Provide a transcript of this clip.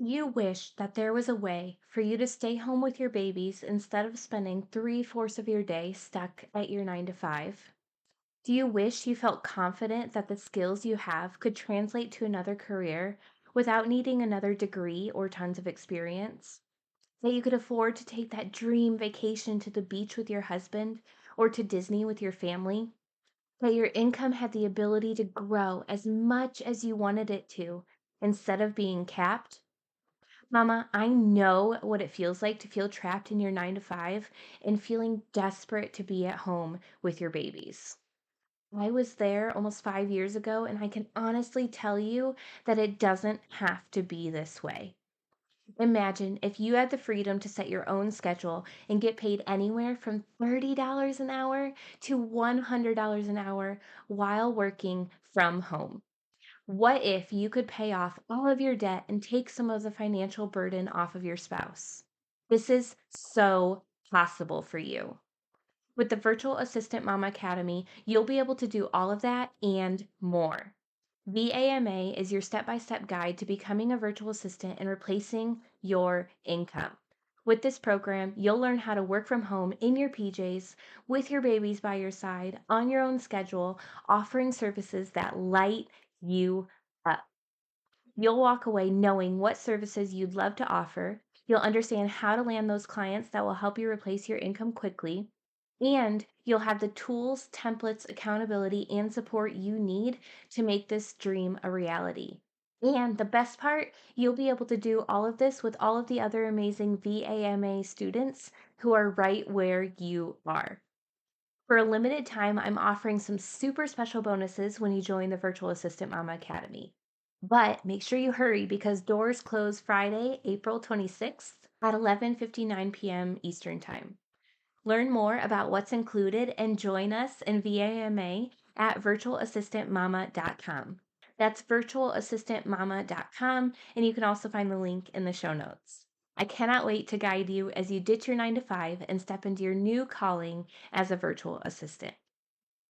You wish that there was a way for you to stay home with your babies instead of spending three-fourths of your day stuck at your 9 to 5? Do you wish you felt confident that the skills you have could translate to another career without needing another degree or tons of experience? That you could afford to take that dream vacation to the beach with your husband or to Disney with your family? That your income had the ability to grow as much as you wanted it to instead of being capped? Mama, I know what it feels like to feel trapped in your 9 to 5 and feeling desperate to be at home with your babies. I was there almost 5 years ago, and I can honestly tell you that it doesn't have to be this way. Imagine if you had the freedom to set your own schedule and get paid anywhere from $30 an hour to $100 an hour while working from home. What if you could pay off all of your debt and take some of the financial burden off of your spouse? This is so possible for you. With the Virtual Assistant Mama Academy, you'll be able to do all of that and more. VAMA is your step by step guide to becoming a virtual assistant and replacing your income. With this program, you'll learn how to work from home in your PJs, with your babies by your side, on your own schedule, offering services that light you up. You'll walk away knowing what services you'd love to offer. You'll understand how to land those clients that will help you replace your income quickly. And you'll have the tools, templates, accountability, and support you need to make this dream a reality. And the best part, you'll be able to do all of this with all of the other amazing VAMA students who are right where you are. For a limited time, I'm offering some super special bonuses when you join the Virtual Assistant Mama Academy. But make sure you hurry because doors close Friday, April 26th at 11:59 p.m. Eastern Time. Learn more about what's included and join us in VAMA at virtualassistantmama.com. That's virtualassistantmama.com, and you can also find the link in the show notes. I cannot wait to guide you as you ditch your 9 to 5 and step into your new calling as a virtual assistant.